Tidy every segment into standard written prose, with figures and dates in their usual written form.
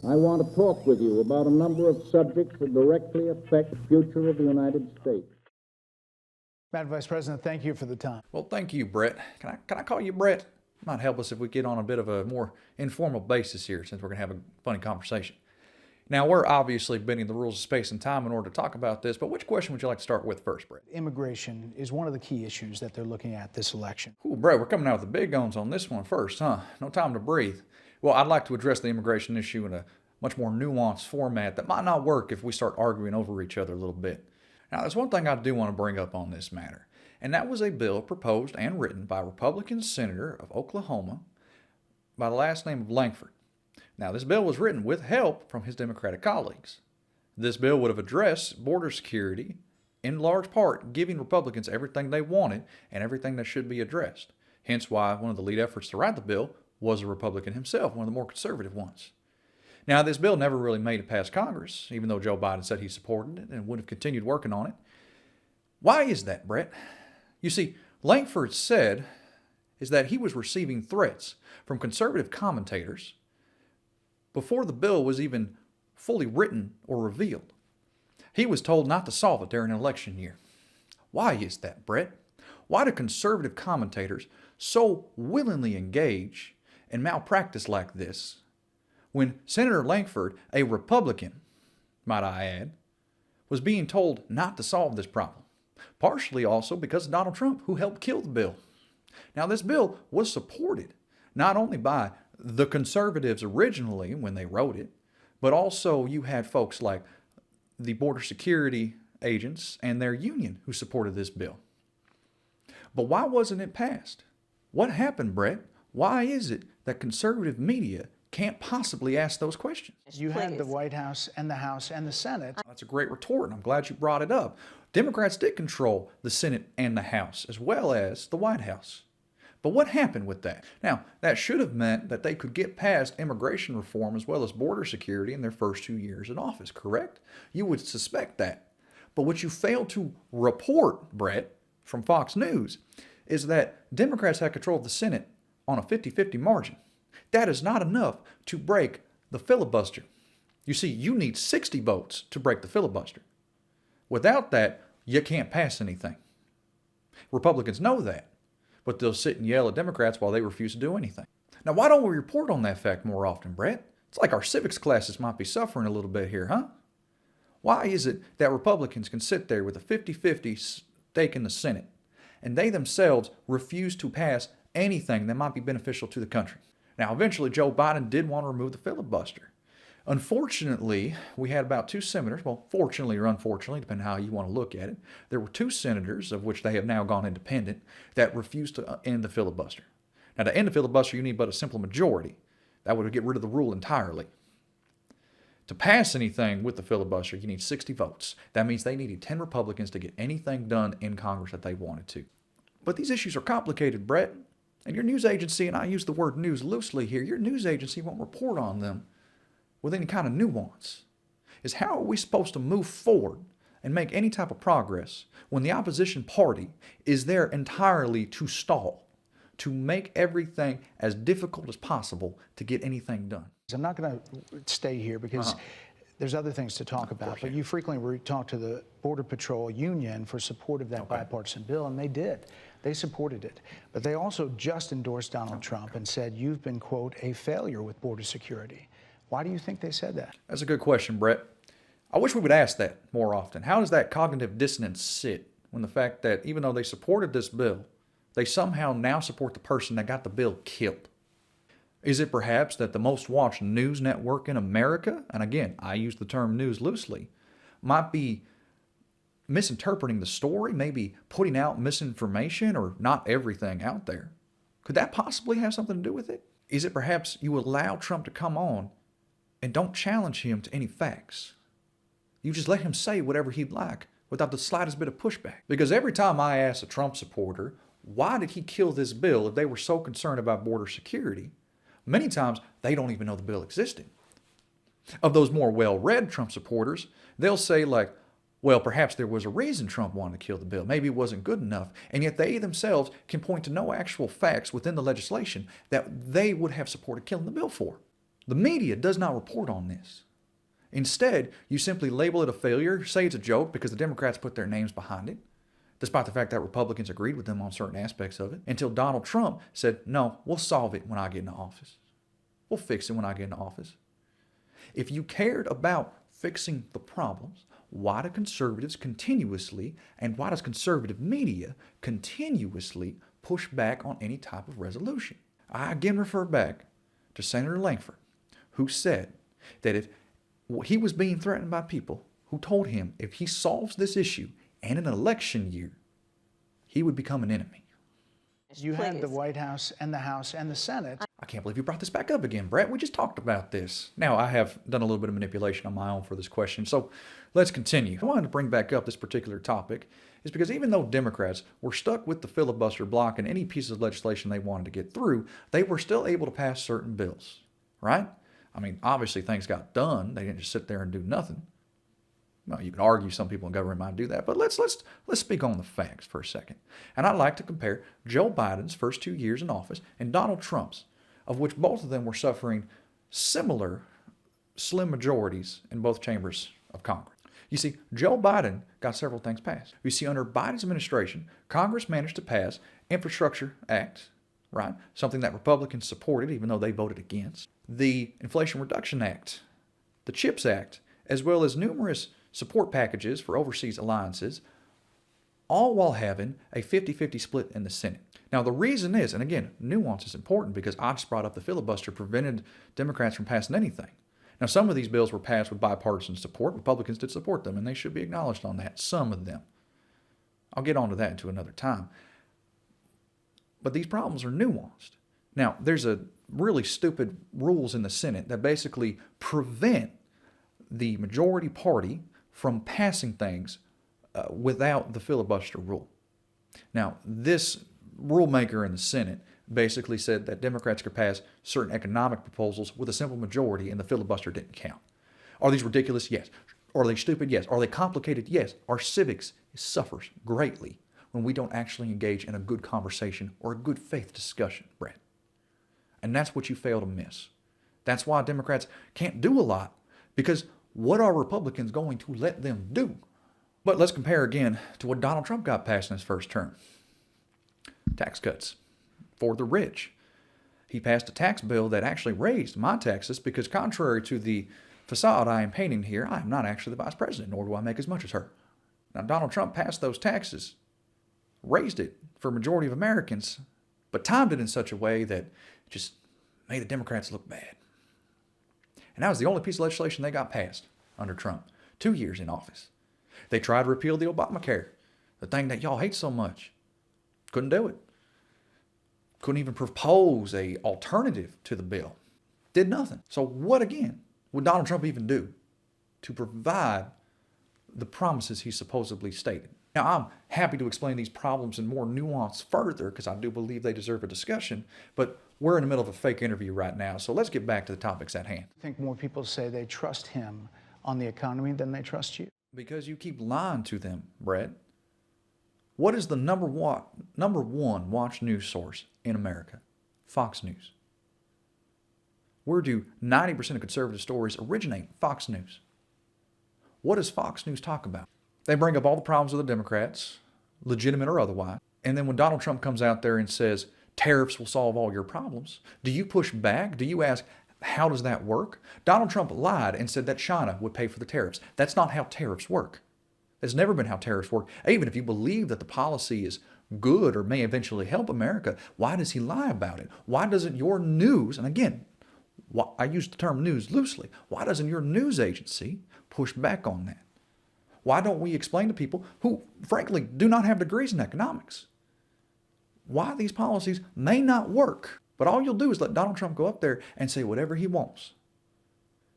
I want to talk with you about a number of subjects that directly affect the future of the United States. Madam Vice President, thank you for the time. Well, thank you, Brett. Can I call you Brett? Might help us if we get on a bit of a more informal basis here, since we're going to have a funny conversation. Now, we're obviously bending the rules of space and time in order to talk about this, but which question would you like to start with first, Brett? Immigration is one of the key issues that they're looking at this election. Ooh, Brett, we're coming out with the big guns on this one first, huh? No time to breathe. Well, I'd like to address the immigration issue in a much more nuanced format that might not work if we start arguing over each other a little bit. Now, there's one thing I do want to bring up on this matter, and that was a bill proposed and written by a Republican senator of Oklahoma by the last name of Langford. Now, this bill was written with help from his Democratic colleagues. This bill would have addressed border security, in large part giving Republicans everything they wanted and everything that should be addressed. Hence why one of the lead efforts to write the bill was a Republican himself, one of the more conservative ones. Now, this bill never really made it past Congress, even though Joe Biden said he supported it and would have continued working on it. Why is that, Brett? You see, Langford said is that he was receiving threats from conservative commentators before the bill was even fully written or revealed. He was told not to solve it during an election year. Why is that, Brett? Why do conservative commentators so willingly engage in malpractice like this when Senator Langford, a Republican, might I add, was being told not to solve this problem? Partially also because of Donald Trump, who helped kill the bill. Now, this bill was supported not only by the conservatives originally when they wrote it, but also you had folks like the border security agents and their union who supported this bill. But why wasn't it passed? What happened, Brett? Why is it that conservative media can't possibly ask those questions? You had the White House and the House and the Senate. That's a great retort, and I'm glad you brought it up. Democrats did control the Senate and the House, as well as the White House. But what happened with that? Now, that should have meant that they could get past immigration reform as well as border security in their first 2 years in office, correct? You would suspect that. But what you failed to report, Brett, from Fox News, is that Democrats had control of the Senate on a 50-50 margin. That is not enough to break the filibuster. You see, you need 60 votes to break the filibuster. Without that, you can't pass anything. Republicans know that, but they'll sit and yell at Democrats while they refuse to do anything. Now, why don't we report on that fact more often, Brett? It's like our civics classes might be suffering a little bit here, huh? Why is it that Republicans can sit there with a 50-50 stake in the Senate and they themselves refuse to pass anything that might be beneficial to the country? Now, eventually, Joe Biden did want to remove the filibuster. Unfortunately, we had about 2 senators, well, fortunately or unfortunately, depending on how you want to look at it, there were 2 senators, of which they have now gone independent, that refused to end the filibuster. Now, to end the filibuster, you need but a simple majority. That would get rid of the rule entirely. To pass anything with the filibuster, you need 60 votes. That means they needed 10 Republicans to get anything done in Congress that they wanted to. But these issues are complicated, Brett. And your news agency, and I use the word news loosely here, your news agency won't report on them with any kind of nuance. Is how are we supposed to move forward and make any type of progress when the opposition party is there entirely to stall, to make everything as difficult as possible to get anything done? I'm not going to stay here because there's other things to talk about, but you frequently talk to the Border Patrol Union for support of that bipartisan bill, and they did. They supported it. But they also just endorsed Donald Trump and said, you've been, quote, a failure with border security. Why do you think they said that? That's a good question, Brett. I wish we would ask that more often. How does that cognitive dissonance sit when the fact that even though they supported this bill, they somehow now support the person that got the bill killed? Is it perhaps that the most watched news network in America, and again, I use the term news loosely, might be misinterpreting the story, maybe putting out misinformation or not everything out there? Could that possibly have something to do with it? Is it perhaps you allow Trump to come on and don't challenge him to any facts? You just let him say whatever he'd like without the slightest bit of pushback. Because every time I ask a Trump supporter, why did he kill this bill if they were so concerned about border security? Many times, they don't even know the bill existed. Of those more well-read Trump supporters, they'll say like, well, perhaps there was a reason Trump wanted to kill the bill. Maybe it wasn't good enough. And yet they themselves can point to no actual facts within the legislation that they would have supported killing the bill for. The media does not report on this. Instead, you simply label it a failure, say it's a joke because the Democrats put their names behind it, despite the fact that Republicans agreed with them on certain aspects of it, until Donald Trump said, no, we'll solve it when I get into office. We'll fix it when I get into office. If you cared about fixing the problems, why do conservatives continuously, and why does conservative media continuously push back on any type of resolution? I again refer back to Senator Langford, who said that if he was being threatened by people who told him if he solves this issue in an election year, he would become an enemy. You had the White House and the House and the Senate. I can't believe you brought this back up again, Brett. We just talked about this. Now, I have done a little bit of manipulation on my own for this question, so let's continue. I wanted to bring back up this particular topic is because even though Democrats were stuck with the filibuster block and any piece of legislation they wanted to get through, they were still able to pass certain bills, right? I mean, obviously things got done. They didn't just sit there and do nothing. Well, you can argue some people in government might do that, but let's speak on the facts for a second. And I'd like to compare Joe Biden's first 2 years in office and Donald Trump's, of which both of them were suffering similar slim majorities in both chambers of Congress. You see, Joe Biden got several things passed. You see, under Biden's administration, Congress managed to pass Infrastructure Act, right? Something that Republicans supported, even though they voted against. The Inflation Reduction Act, the CHIPS Act, as well as numerous support packages for overseas alliances, all while having a 50-50 split in the Senate. Now, the reason is, and again, nuance is important because I just brought up the filibuster prevented Democrats from passing anything. Now, some of these bills were passed with bipartisan support. Republicans did support them, and they should be acknowledged on that, some of them. I'll get onto that into another time. But these problems are nuanced. Now, there's a really stupid rules in the Senate that basically prevent the majority party from passing things without the filibuster rule. Now, this rulemaker in the Senate basically said that Democrats could pass certain economic proposals with a simple majority and the filibuster didn't count. Are these ridiculous? Yes. Are they stupid? Yes. Are they complicated? Yes. Our civics suffers greatly when we don't actually engage in a good conversation or a good faith discussion, Brett. And that's what you fail to miss. That's why Democrats can't do a lot, because what are Republicans going to let them do? But let's compare again to what Donald Trump got passed in his first term. Tax cuts for the rich. He passed a tax bill that actually raised my taxes because, contrary to the facade I am painting here, I am not actually the vice president, nor do I make as much as her. Now, Donald Trump passed those taxes, raised it for a majority of Americans, but timed it in such a way that it just made the Democrats look bad. And that was the only piece of legislation they got passed under Trump. 2 years in office. They tried to repeal the Obamacare, the thing that y'all hate so much. Couldn't do it. Couldn't even propose an alternative to the bill. Did nothing. So what again would Donald Trump even do to provide the promises he supposedly stated? Now, I'm happy to explain these problems in more nuance further because I do believe they deserve a discussion, but we're in the middle of a fake interview right now, so let's get back to the topics at hand. I think more people say they trust him on the economy than they trust you. Because you keep lying to them, Brett. What is the number one watch news source in America? Fox News. Where do 90% of conservative stories originate? Fox News. What does Fox News talk about? They bring up all the problems of the Democrats, legitimate or otherwise. And then when Donald Trump comes out there and says, tariffs will solve all your problems, do you push back? Do you ask, how does that work? Donald Trump lied and said that China would pay for the tariffs. That's not how tariffs work. That's never been how tariffs work. Even if you believe that the policy is good or may eventually help America, why does he lie about it? Why doesn't your news, and again, I use the term news loosely, why doesn't your news agency push back on that? Why don't we explain to people who, frankly, do not have degrees in economics why these policies may not work? But all you'll do is let Donald Trump go up there and say whatever he wants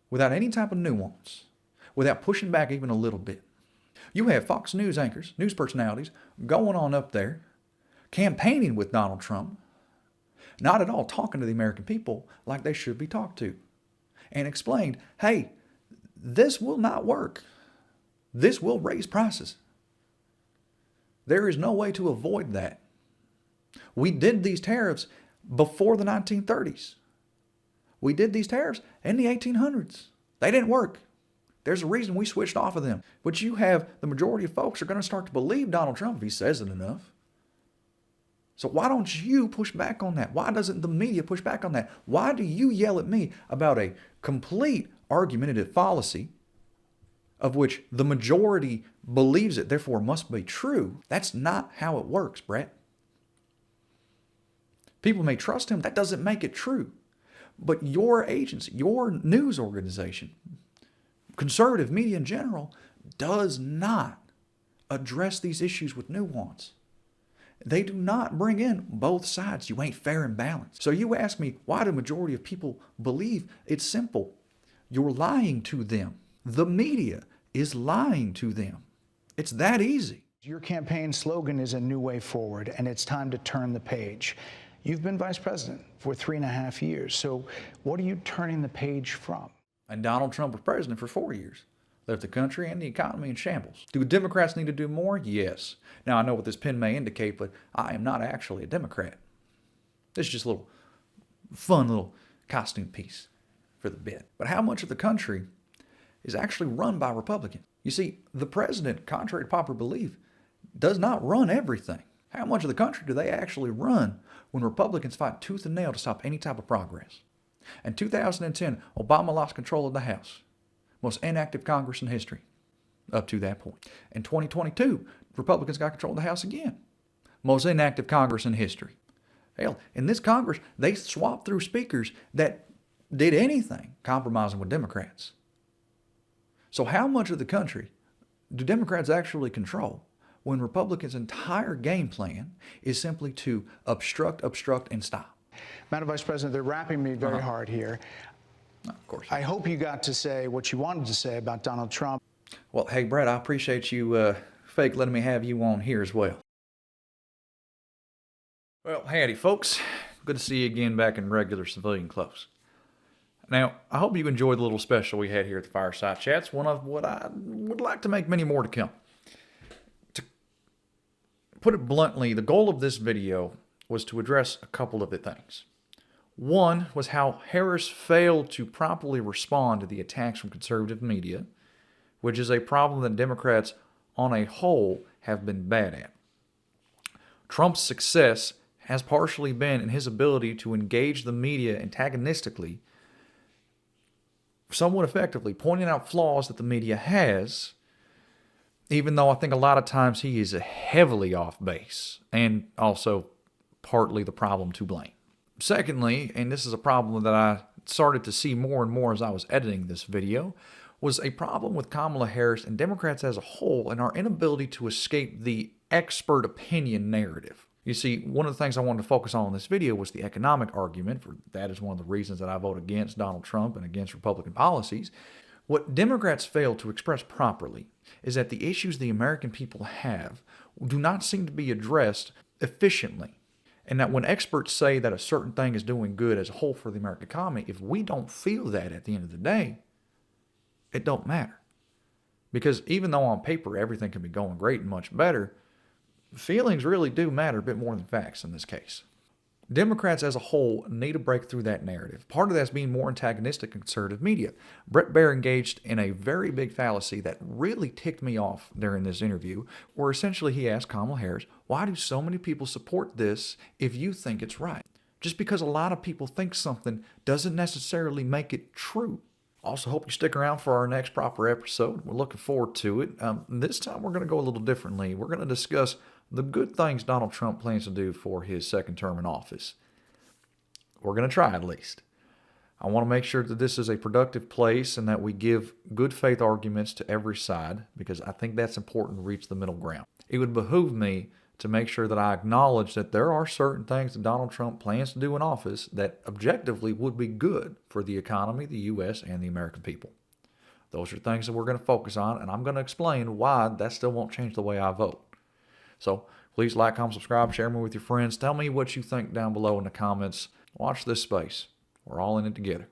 without any type of nuance, without pushing back even a little bit. You have Fox News anchors, news personalities, going on up there, campaigning with Donald Trump, not at all talking to the American people like they should be talked to, and explained, hey, this will not work. This will raise prices. There is no way to avoid that. We did these tariffs before the 1930s. We did these tariffs in the 1800s. They didn't work. There's a reason we switched off of them. But you have the majority of folks are going to start to believe Donald Trump if he says it enough. So why don't you push back on that? Why doesn't the media push back on that? Why do you yell at me about a complete argumentative fallacy of which the majority believes it, therefore must be true? That's not how it works, Bret. People may trust him. That doesn't make it true. But your agency, your news organization, conservative media in general, does not address these issues with nuance. They do not bring in both sides. You ain't fair and balanced. So you ask me, why do the majority of people believe? It's simple. You're lying to them. The media is lying to them. It's that easy. Your campaign slogan is a new way forward, and it's time to turn the page. You've been vice president for 3.5 years. So what are you turning the page from? And Donald Trump was president for 4 years. Left the country and the economy in shambles. Do Democrats need to do more? Yes. Now, I know what this pen may indicate, but I am not actually a Democrat. This is just a little fun little costume piece for the bit. But how much of the country is actually run by Republicans? You see, the president, contrary to popular belief, does not run everything. How much of the country do they actually run when Republicans fight tooth and nail to stop any type of progress? In 2010, Obama lost control of the House. Most inactive Congress in history up to that point. In 2022, Republicans got control of the House again. Most inactive Congress in history. Hell, in this Congress, they swapped through speakers that did anything compromising with Democrats. So how much of the country do Democrats actually control when Republicans' entire game plan is simply to obstruct, and stop? Madam Vice President, they're wrapping me very hard here. Of course. I hope you got to say what you wanted to say about Donald Trump. Well, hey, Bret, I appreciate you fake letting me have you on here as well. Well, howdy, folks. Good to see you again back in regular civilian clothes. Now, I hope you enjoyed the little special we had here at the Fireside Chats, one of what I would like to make many more to come. To put it bluntly, the goal of this video was to address a couple of the things. One was how Harris failed to properly respond to the attacks from conservative media, which is a problem that Democrats on a whole have been bad at. Trump's success has partially been in his ability to engage the media antagonistically, somewhat effectively, pointing out flaws that the media has, even though I think a lot of times he is heavily off base and also partly the problem to blame. Secondly, and this is a problem that I started to see more and more as I was editing this video, was a problem with Kamala Harris and Democrats as a whole and our inability to escape the expert opinion narrative. You see, one of the things I wanted to focus on in this video was the economic argument. For that is one of the reasons that I vote against Donald Trump and against Republican policies. What Democrats fail to express properly is that the issues the American people have do not seem to be addressed efficiently. And that when experts say that a certain thing is doing good as a whole for the American economy, if we don't feel that at the end of the day, it don't matter. Because even though on paper everything can be going great and much better, feelings really do matter a bit more than facts in this case. Democrats as a whole need to break through that narrative. Part of that's being more antagonistic in conservative media. Bret Baier engaged in a very big fallacy that really ticked me off during this interview, where essentially he asked Kamala Harris, why do so many people support this if you think it's right? Just because a lot of people think something doesn't necessarily make it true. Also, hope you stick around for our next proper episode. We're looking forward to it. This time we're going to go a little differently. We're going to discuss the good things Donald Trump plans to do for his second term in office. We're going to try at least. I want to make sure that this is a productive place and that we give good faith arguments to every side, because I think that's important to reach the middle ground. It would behoove me to make sure that I acknowledge that there are certain things that Donald Trump plans to do in office that objectively would be good for the economy, the U.S., and the American people. Those are things that we're going to focus on, and I'm going to explain why that still won't change the way I vote. So please like, comment, subscribe, share me with your friends. Tell me what you think down below in the comments. Watch this space. We're all in it together.